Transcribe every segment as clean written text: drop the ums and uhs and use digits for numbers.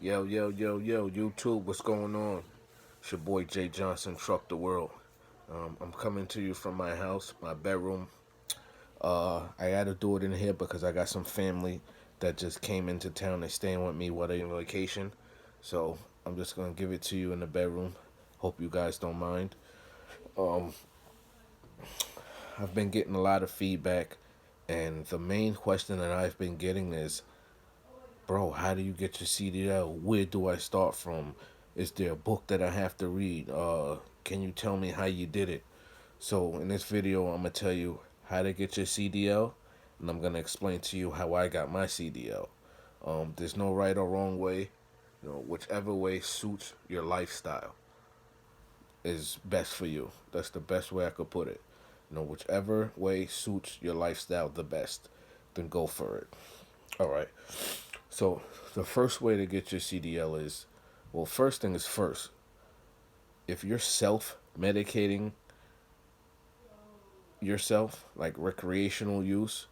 Yo, yo, yo, yo, YouTube, what's going on? It's your boy Jay Johnson, Truck the World. I'm coming to you from my house, my bedroom. I had to do it in here because I got some family that just came into town. They staying with me while they on vacation. So I'm just gonna give it to you in the bedroom. Hope you guys don't mind. Um, I've been getting a lot of feedback, and the main question that I've been getting is, bro, how do you get your CDL? Where do I start from? Is there a book that I have to read? Can you tell me how you did it? So in this video, I'm gonna tell you how to get your CDL, and I'm gonna explain to you how I got my CDL. There's no right or wrong way. Whichever way suits your lifestyle is best for you. That's the best way I could put it. Whichever way suits your lifestyle the best, then go for it. All right. So the first way to get your CDL is, well, first thing is first. If you're self medicating yourself, like recreational use,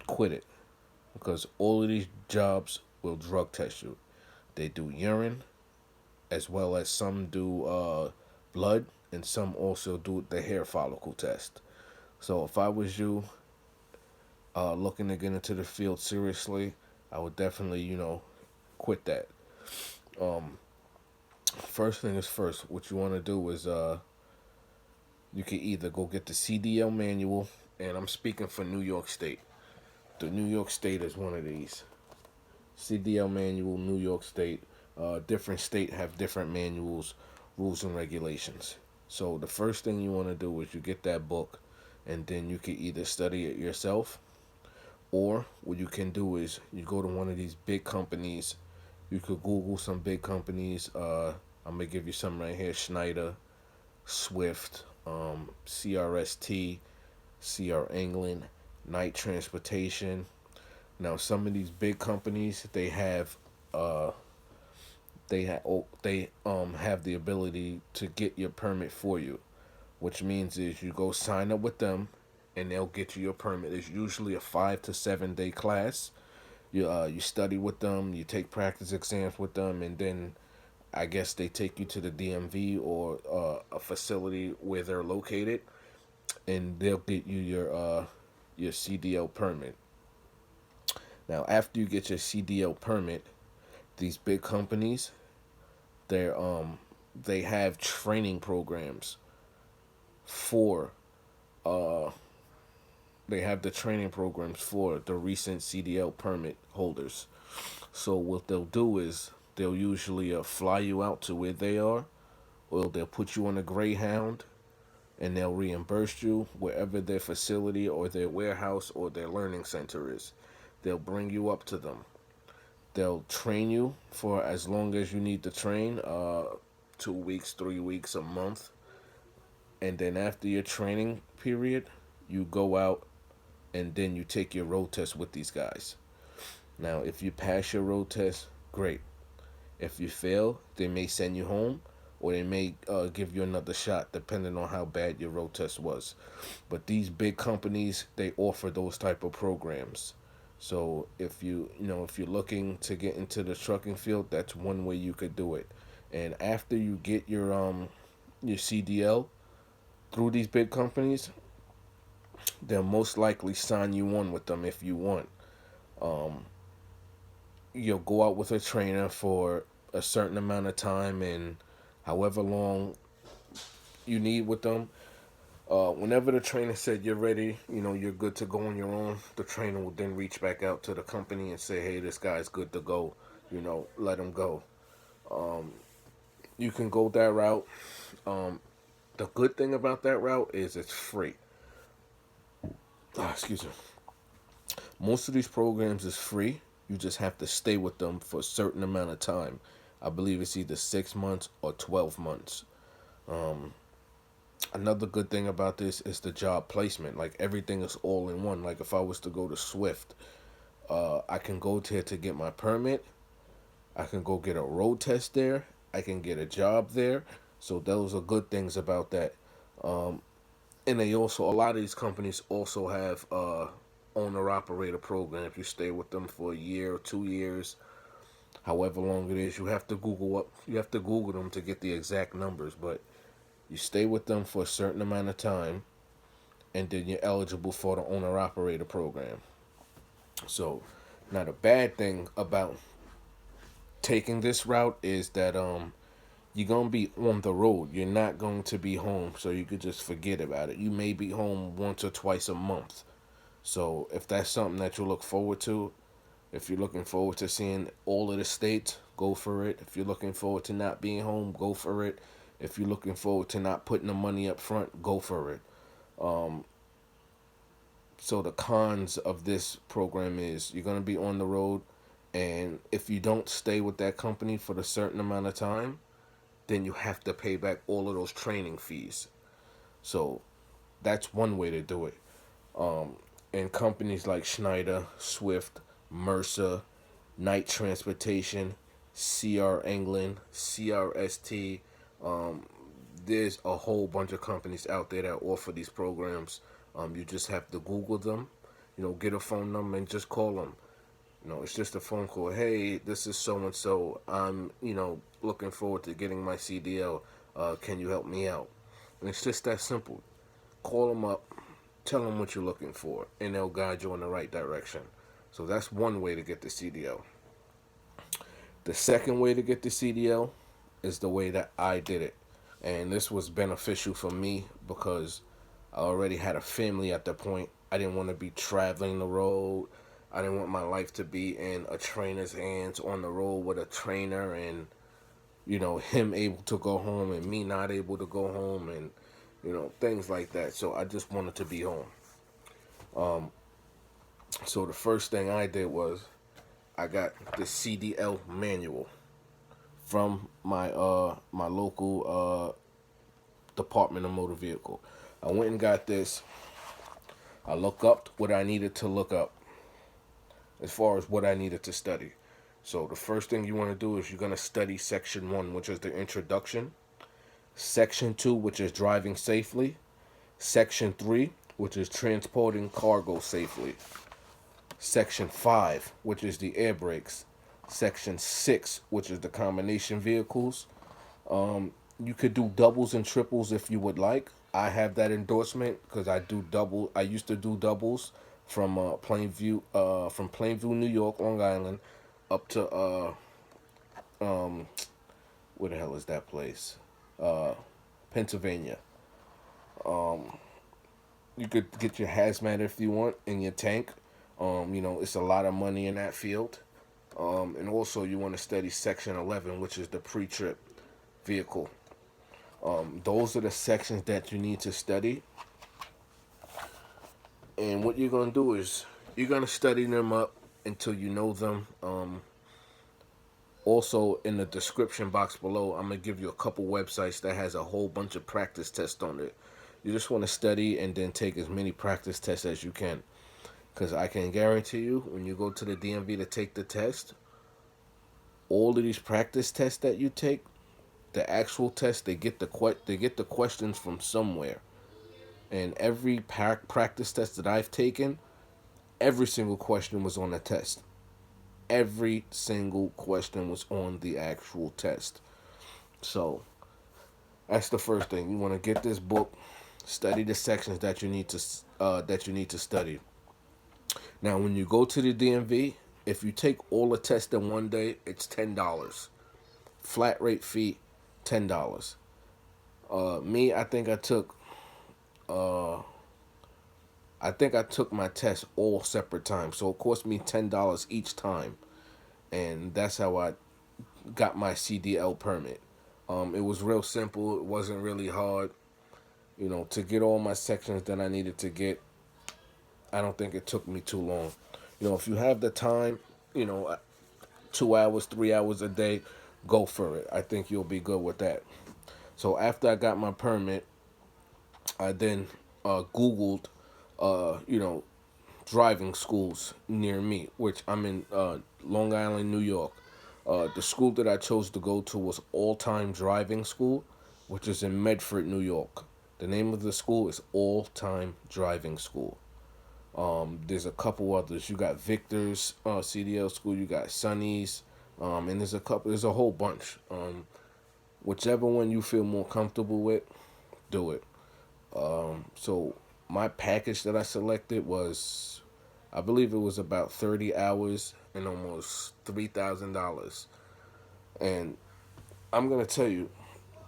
quit it. Because all of these jobs will drug test you. They do urine, as well as some do blood, and some also do the hair follicle test. So if I was you, looking to get into the field seriously, I would definitely, quit that. Um, First thing is first. What you want to do is you can either go get the CDL manual, and I'm speaking for New York State. The New York State is one of these. CDL manual, New York State. Different state have different manuals, rules and regulations. So the first thing you want to do is you get that book, and then you can either study it yourself, or what you can do is you go to one of these big companies. You could Google some big companies. I'm gonna give you some right here: Schneider, Swift, CRST, CR England, Night Transportation. Now, some of these big companies uh, have the ability to get your permit for you, which means is you go sign up with them, and they'll get you your permit. It's usually a 5 to 7 day class. You study with them, you take practice exams with them, and then I guess they take you to the DMV or a facility where they're located, and they'll get you your CDL permit. Now, after you get your CDL permit, these big companies, they they have training programs for uh they have the training programs for the recent CDL permit holders. So what they'll do is they'll usually fly you out to where they are, or they'll put you on a Greyhound, and they'll reimburse you wherever their facility or their warehouse or their learning center is. They'll bring you up to them. They'll train you for as long as you need to train, 2 weeks, 3 weeks, a month. And then after your training period, you go out and then you take your road test with these guys. Now, if you pass your road test, great. If you fail, they may send you home, or they may give you another shot depending on how bad your road test was. But these big companies, they offer those type of programs. So if you're looking to get into the trucking field, that's one way you could do it. And after you get your CDL through these big companies, they'll most likely sign you on with them if you want. Um, you'll go out with a trainer for a certain amount of time, and however long you need with them. Whenever the trainer said you're ready, you're good to go on your own, the trainer will then reach back out to the company and say, hey, this guy's good to go. Let him go. Um, you can go that route. The good thing about that route is it's free. Excuse me. Most of these programs is free. You just have to stay with them for a certain amount of time. I believe it's either 6 months or 12 months. Um, Another good thing about this is the job placement. Like, everything is all in one. Like, if I was to go to Swift, I can go there to get my permit. I can go get a road test there. I can get a job there. So those are good things about that. Um, and they also, a lot of these companies also have owner operator programs. You stay with them for a year or 2 years, however long it is. You have to Google them to get the exact numbers, but you stay with them for a certain amount of time, and then you're eligible for the owner operator program. So, now the bad thing about taking this route is that you're gonna be on the road. You're not going to be home, so you could just forget about it. You may be home once or twice a month. So if that's something that you look forward to, if you're looking forward to seeing all of the states, go for it. If you're looking forward to not being home, go for it. If you're looking forward to not putting the money up front, go for it. Um, so the cons of this program is you're gonna be on the road, and if you don't stay with that company for a certain amount of time, then you have to pay back all of those training fees. So that's one way to do it. Um, and companies like Schneider, Swift, Mercer, Knight Transportation, CR England, CRST, um, there's a whole bunch of companies out there that offer these programs. You just have to Google them, get a phone number and just call them. It's just a phone call. Hey, this is so and so. I'm, looking forward to getting my CDL. Can you help me out? And it's just that simple. Call them up, tell them what you're looking for, and they'll guide you in the right direction. So that's one way to get the CDL. The second way to get the CDL is the way that I did it. And this was beneficial for me because I already had a family at that point. I didn't want to be traveling the road. I didn't want my life to be in a trainer's hands on the road with a trainer and, him able to go home and me not able to go home and, things like that. So I just wanted to be home. Um, so the first thing I did was I got the CDL manual from my local Department of Motor Vehicle. I went and got this. I looked up what I needed to look up as far as what I needed to study. So the first thing you want to do is you're going to study Section 1, which is the introduction. Section 2, which is driving safely. Section 3, which is transporting cargo safely. Section 5, which is the air brakes. Section 6, which is the combination vehicles. You could do doubles and triples if you would like. I have that endorsement because I do double. I used to do doubles from Plainview, New York, Long Island, up to um, where the hell is that place? Uh, Pennsylvania. Um, you could get your hazmat if you want in your tank. It's a lot of money in that field. And also you want to study Section 11, which is the pre-trip vehicle. Those are the sections that you need to study. And what you're going to do is you're going to study them up until you know them. Also, in the description box below, I'm going to give you a couple websites that has a whole bunch of practice tests on it. You just want to study and then take as many practice tests as you can. Because I can guarantee you, when you go to the DMV to take the test, all of these practice tests that you take, the actual test, they get the questions from somewhere. And every practice test that I've taken, every single question was on the test. Every single question was on the actual test. So that's the first thing. You want to get this book, study the sections that you need to study. Now, when you go to the DMV, if you take all the tests in one day, it's $10. Flat rate fee, $10. Me, uh, I think I took my test all separate times, so it cost me $10 each time, and that's how I got my CDL permit. It was real simple. It wasn't really hard. To get all my sections that I needed to get, I don't think it took me too long. If you have the time, 2 hours, 3 hours a day, go for it. I think you'll be good with that. So after I got my permit, I then Googled, driving schools near me, which I'm in Long Island, New York. The school that I chose to go to was All Time Driving School, which is in Medford, New York. The name of the school is All Time Driving School. There's a couple others. You got Victor's CDL school. You got Sonny's. And there's a whole bunch. Whichever one you feel more comfortable with, do it. So my package that I selected was, I believe it was about 30 hours and almost $3,000. And I'm gonna tell you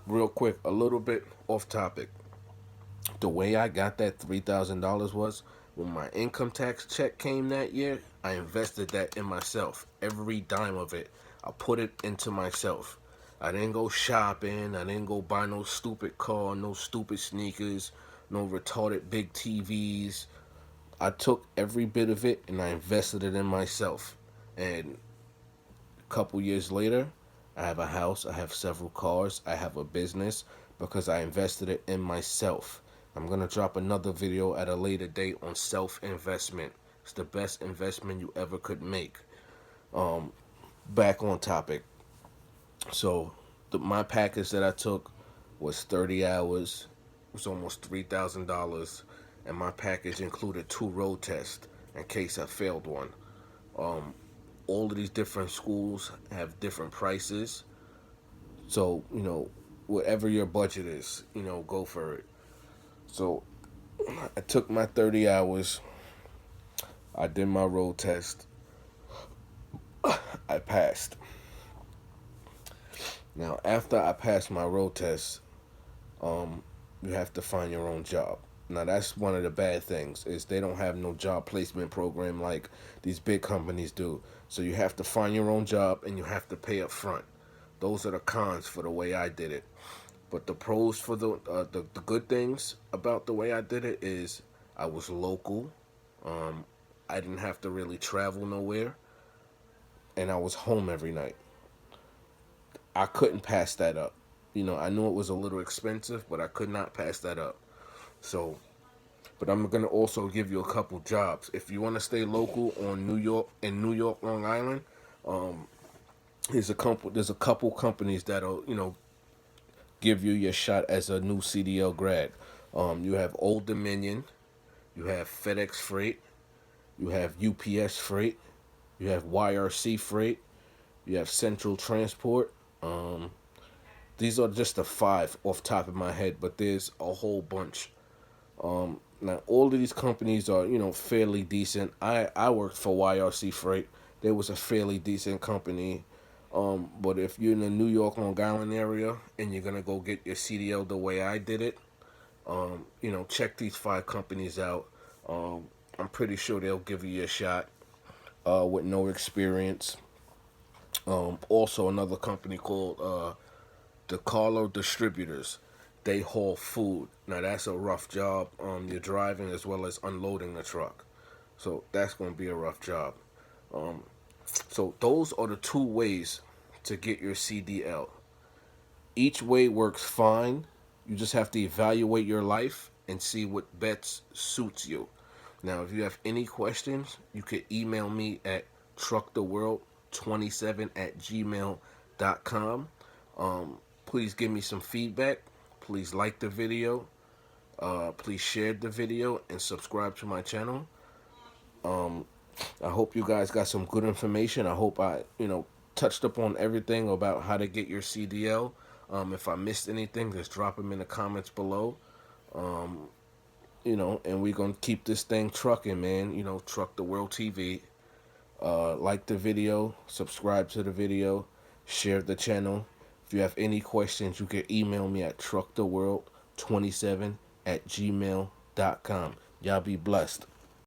real quick, a little bit off topic. The way I got that $3,000 was when my income tax check came that year. I invested that in myself. Every dime of it, I put it into myself. I didn't go shopping. I didn't go buy no stupid car, no stupid sneakers, no retarded big TVs. I took every bit of it and I invested it in myself. And a couple years later, I have a house, I have several cars, I have a business because I invested it in myself. I'm going to drop another video at a later date on self-investment. It's the best investment you ever could make. Back on topic. So, my package that I took was 30 hours. It was almost $3,000. And my package included 2 road tests in case I failed one. All of these different schools have different prices. So, whatever your budget is, go for it. So, I took my 30 hours. I did my road test. I passed. Now, after I passed my road test, you have to find your own job. Now, that's one of the bad things is they don't have no job placement program like these big companies do. So you have to find your own job and you have to pay up front. Those are the cons for the way I did it. But the pros for the good things about the way I did it is I was local. Um, I didn't have to really travel nowhere, and I was home every night. I couldn't pass that up. I knew it was a little expensive, but I could not pass that up. So, but I'm gonna also give you a couple jobs if you want to stay local on New York, Long Island. Um, there's a couple companies that'll give you your shot as a new CDL grad. You have Old Dominion, you have FedEx Freight, you have UPS Freight, you have YRC Freight, you have Central Transport. These are just the 5 off top of my head, but there's a whole bunch. Now all of these companies are fairly decent. I worked for YRC Freight. They was a fairly decent company. But if you're in the New York, Long Island area and you're gonna go get your CDL the way I did it, check these 5 companies out. I'm pretty sure they'll give you a shot with no experience. Also, another company called DeCarlo Distributors. They haul food. Now that's a rough job. You're driving as well as unloading the truck, so that's gonna be a rough job. Um, so those are the 2 ways to get your CDL. Each way works fine. You just have to evaluate your life and see what best suits you. Now, if you have any questions, you can email me at trucktheworld27 at gmail.com. Please give me some feedback. Please like the video. Please share the video and subscribe to my channel. I hope you guys got some good information. I hope I, touched upon everything about how to get your CDL. If I missed anything, just drop them in the comments below. And we're going to keep this thing trucking, man. Truck the World TV. Like the video, subscribe to the video, share the channel. If you have any questions, you can email me at trucktheworld27 at gmail.com. Y'all be blessed.